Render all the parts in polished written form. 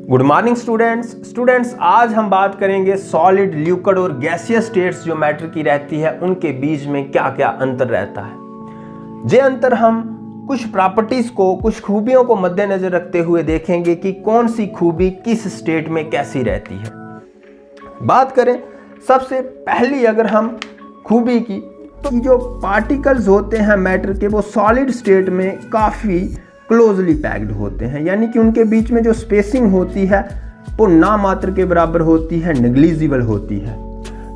Good morning students आज हम बात करेंगे सॉलिड, लिक्विड और गैसियस स्टेट्स जो मैटर की रहती है उनके बीच में क्या क्या अंतर रहता है। ये अंतर हम कुछ प्रॉपर्टीज को, कुछ खूबियों को मद्देनजर रखते हुए देखेंगे कि कौन सी खूबी किस स्टेट में कैसी रहती है। बात करें सबसे पहली अगर हम खूबी की, तो जो पार्टिकल्स होते हैं मैटर के वो सॉलिड स्टेट में काफ़ी क्लोजली पैक्ड होते हैं, यानी कि उनके बीच में जो स्पेसिंग होती है वो नामात्र के बराबर होती है, नेग्लिजिबल होती है।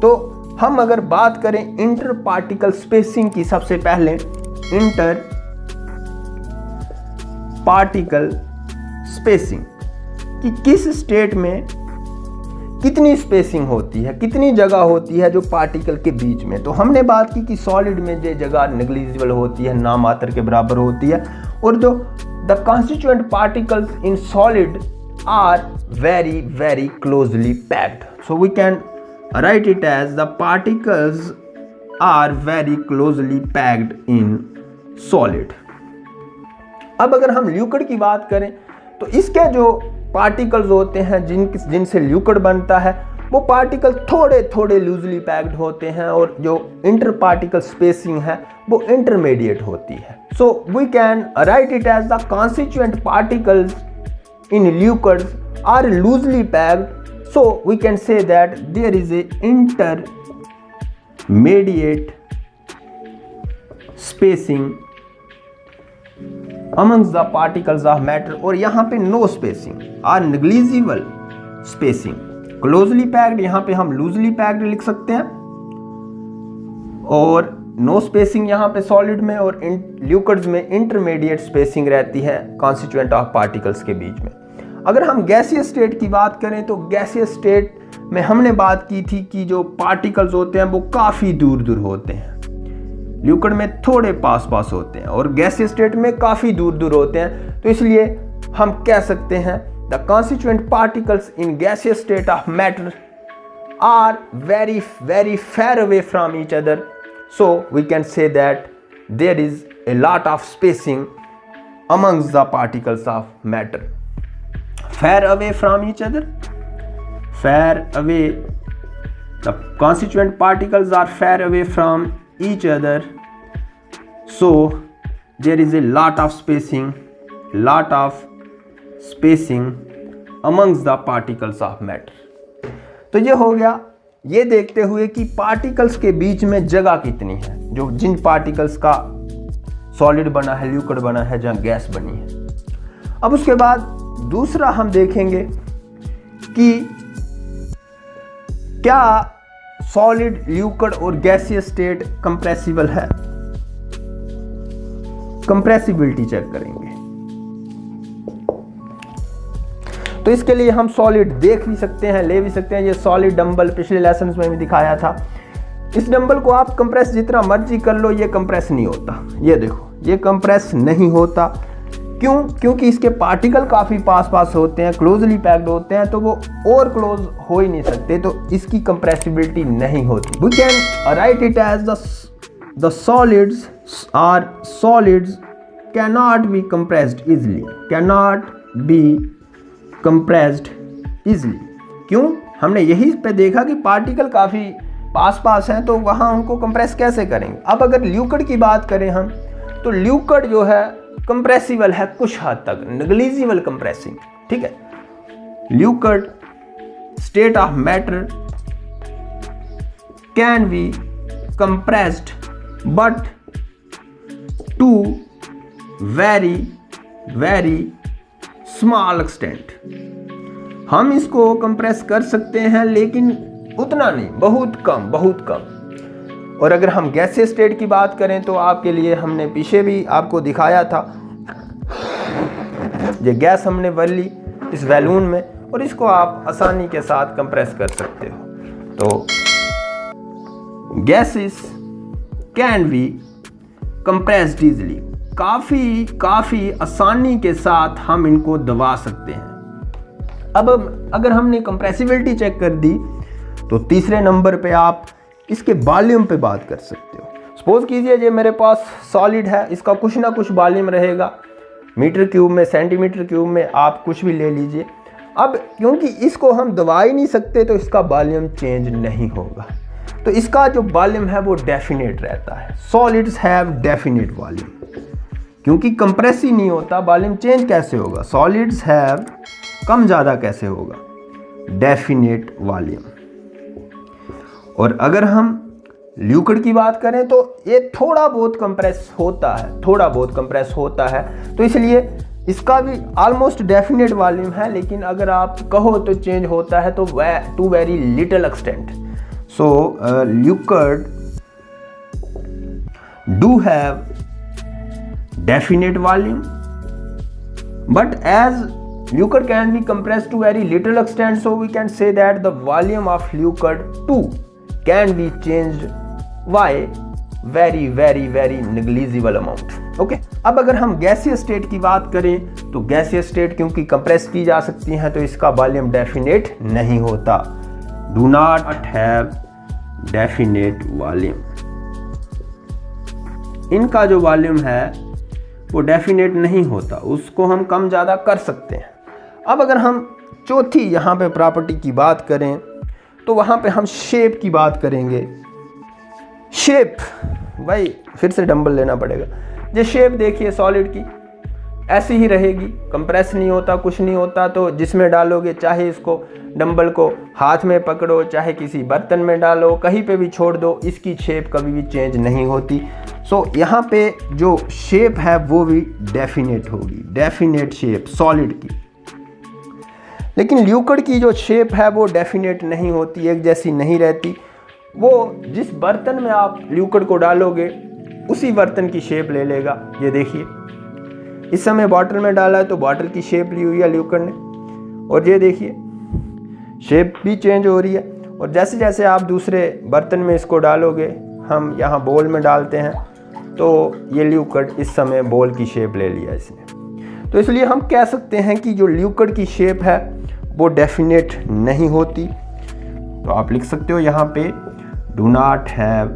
तो हम अगर बात करें इंटर पार्टिकल स्पेसिंग की, सबसे पहले इंटर पार्टिकल स्पेसिंग कि किस स्टेट में कितनी स्पेसिंग होती है, कितनी जगह होती है जो पार्टिकल के बीच में। तो हमने बात की कि सॉलिड में ये जगह नेग्लिजिबल होती है, नामात्र के बराबर होती है, और जो the constituent particles in solid are very very closely packed. So we can write it as the particles are very closely packed in solid. अब अगर हम लिक्विड की बात करें तो इसके जो पार्टिकल्स होते हैं जिनसे लिक्विड बनता है वो पार्टिकल थोड़े थोड़े लूजली पैक्ड होते हैं, और जो इंटर पार्टिकल स्पेसिंग है वो इंटरमीडिएट होती है। So we can write it as the constituent particles in liquids are loosely packed, so we can say that there is a intermediate spacing amongst the particles of matter, और यहाँ पे no spacing और negligible spacing, closely packed यहाँ पे हम loosely packed लिख सकते हैं, और no spacing यहाँ पे solid में और liquids में intermediate spacing रहती है constituent of particles के बीच में। अगर हम gaseous state की बात करें तो gaseous state में हमने बात की थी कि जो particles होते हैं वो काफ़ी दूर दूर होते हैं, लिक्विड में थोड़े पास पास होते हैं और गैसियस स्टेट में काफ़ी दूर दूर होते हैं। तो इसलिए हम कह सकते हैं the constituent particles in gaseous state of matter are very very far away from each other, so we can say that there is a lot of spacing amongst the particles of matter. Far away from each other, far away, the constituent particles are far away from each other, so there is a lot of spacing amongst the particles of matter। तो ये हो गया ये देखते हुए कि particles के बीच में जगह कितनी है, जो जिन पार्टिकल्स का सॉलिड बना है, लिक्विड बना है, जहाँ गैस बनी है। अब उसके बाद दूसरा हम देखेंगे कि क्या सॉलिड, लिक्विड और गैसियस स्टेट कंप्रेसिबल है। कंप्रेसिबिलिटी चेक करेंगे, तो इसके लिए हम सॉलिड देख भी सकते हैं, ले भी सकते हैं। ये सॉलिड डंबल पिछले लेसन में भी दिखाया था। इस डंबल को आप कंप्रेस जितना मर्जी कर लो, ये कंप्रेस नहीं होता। ये देखो, ये कंप्रेस नहीं होता। क्यों? क्योंकि इसके पार्टिकल काफ़ी पास पास होते हैं, क्लोजली पैक्ड होते हैं, तो वो और क्लोज हो ही नहीं सकते, तो इसकी कंप्रेसिबिलिटी नहीं होती। We can write it as the solids cannot be compressed easily, cannot be compressed easily. क्यों? हमने यही पे देखा कि पार्टिकल काफ़ी पास पास हैं, तो वहाँ उनको कंप्रेस कैसे करेंगे। अब अगर लिक्विड की बात करें हम, तो लिक्विड जो है कंप्रेसिबल है कुछ हद तक, नेग्लिजिबल कंप्रेसिंग, ठीक है। Liquid state of matter can be compressed but to very very small extent. हम इसको कंप्रेस कर सकते हैं लेकिन उतना नहीं, बहुत कम, बहुत कम। और अगर हम गैसियस स्टेट की बात करें तो आपके लिए हमने पीछे भी आपको दिखाया था, ये गैस हमने भर ली इस बैलून में, और इसको आप आसानी के साथ कंप्रेस कर सकते हो। तो gases can be compressed easily, काफ़ी आसानी के साथ हम इनको दबा सकते हैं। अब अगर हमने कंप्रेसिबिलिटी चेक कर दी तो तीसरे नंबर पे आप इसके वॉल्यूम पे बात कर सकते हो। सपोज कीजिए ये मेरे पास सॉलिड है, इसका कुछ ना कुछ वॉल्यूम रहेगा, मीटर क्यूब में, सेंटीमीटर क्यूब में, आप कुछ भी ले लीजिए। अब क्योंकि इसको हम दबा ही नहीं सकते तो इसका वॉल्यूम चेंज नहीं होगा, तो इसका जो वॉल्यूम है वो डेफिनेट रहता है। सॉलिड्स हैव डेफिनेट वॉल्यूम, क्योंकि कंप्रेस ही नहीं होता, वॉल्यूम चेंज कैसे होगा? सॉलिड्स हैव कम ज़्यादा कैसे होगा? Definite volume. और अगर हम लिक्विड की बात करें तो ये थोड़ा बहुत कंप्रेस होता है, थोड़ा बहुत कंप्रेस होता है, तो इसलिए इसका भी ऑलमोस्ट डेफिनेट वॉल्यूम है, लेकिन अगर आप कहो तो चेंज होता है तो to very little extent. So liquid do have definite volume, but as liquid can be compressed to very little extent, so we can say that the volume of liquid too can be changed by very negligible amount. Okay? अब अगर हम गैसीय state की बात करें तो गैसीय state क्योंकि कंप्रेस की जा सकती है तो इसका वॉल्यूम डेफिनेट नहीं होता। Do not have definite volume. इनका जो वॉल्यूम है वो डेफिनेट नहीं होता, उसको हम कम ज़्यादा कर सकते हैं। अब अगर हम चौथी यहाँ पे प्रॉपर्टी की बात करें तो वहाँ पे हम शेप की बात करेंगे। शेप, भाई फिर से डंबल लेना पड़ेगा। ये शेप देखिए सॉलिड की ऐसी ही रहेगी, कंप्रेस नहीं होता, कुछ नहीं होता, तो जिसमें डालोगे, चाहे इसको डंबल को हाथ में पकड़ो, चाहे किसी बर्तन में डालो, कहीं पे भी छोड़ दो, इसकी शेप कभी भी चेंज नहीं होती। सो यहाँ पे जो शेप है वो भी डेफिनेट होगी, डेफिनेट शेप सॉलिड की। लेकिन लिक्विड की जो शेप है वो डेफिनेट नहीं होती, एक जैसी नहीं रहती। वो जिस बर्तन में आप लिक्विड को डालोगे उसी बर्तन की शेप ले लेगा। ये देखिए इस समय बॉटल में डाला है तो बॉटल की शेप ली हुई है लिक्विड ने, और ये देखिए शेप भी चेंज हो रही है। और जैसे जैसे आप दूसरे बर्तन में इसको डालोगे, हम यहाँ बोल में डालते हैं तो ये लिक्विड इस समय बोल की शेप ले लिया इसने। तो इसलिए हम कह सकते हैं कि जो लिक्विड की शेप है वो डेफिनेट नहीं होती। तो आप लिख सकते हो यहाँ पे do not have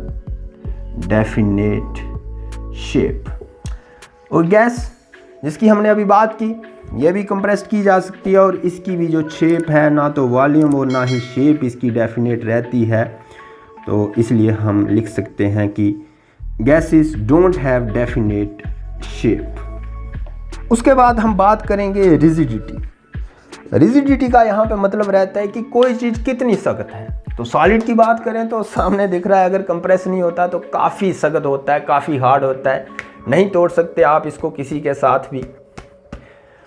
definite shape. और गैस जिसकी हमने अभी बात की ये भी कंप्रेस्ड की जा सकती है, और इसकी भी जो शेप है ना तो वॉल्यूम और ना ही शेप इसकी डेफिनेट रहती है। तो इसलिए हम लिख सकते हैं कि gases don't have definite shape. उसके बाद हम बात करेंगे रिजिडिटी। रिजिडिटी का यहाँ पे मतलब रहता है कि कोई चीज़ कितनी सख्त है। तो सॉलिड की बात करें तो सामने दिख रहा है, अगर कंप्रेस नहीं होता तो काफ़ी सख्त होता है, काफ़ी हार्ड होता है, नहीं तोड़ सकते आप इसको किसी के साथ भी।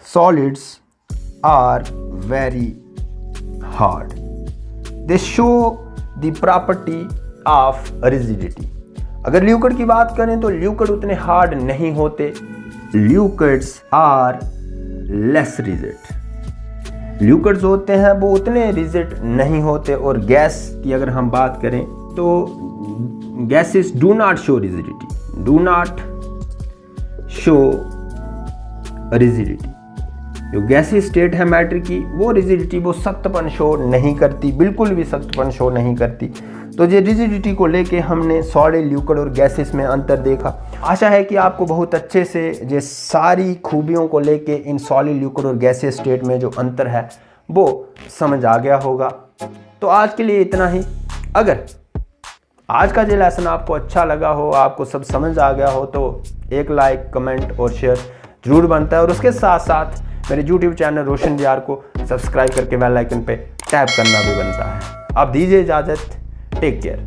Solids are very hard, they show the property of rigidity. अगर लिक्विड की बात करें तो लिक्विड उतने हार्ड नहीं होते, liquids are less rigid. Liquids होते हैं वो उतने रिजिड नहीं होते। और गैस की अगर हम बात करें तो gases do not show rigidity, do not show rigidity. जो गैसी स्टेट है मैटर की वो रिजिडिटी, वो सख्तपन शो नहीं करती, बिल्कुल भी सख्तपन शो नहीं करती। तो ये रिजिडिटी को लेके हमने सॉलिड, लिक्विड और गैसेस में अंतर देखा। आशा है कि आपको बहुत अच्छे से ये सारी खूबियों को लेके इन सॉलिड, लिक्विड और गैसेस स्टेट में जो अंतर है वो समझ आ गया होगा। तो आज के लिए इतना ही। अगर आज का ये लेसन आपको अच्छा लगा हो, आपको सब समझ आ गया हो, तो एक लाइक, कमेंट और शेयर जरूर बनता है। और उसके साथ साथ मेरे YouTube चैनल रोशन बिहार को सब्सक्राइब करके बेल आइकन पे टैप करना भी बनता है। आप दीजिए इजाज़त, टेक केयर।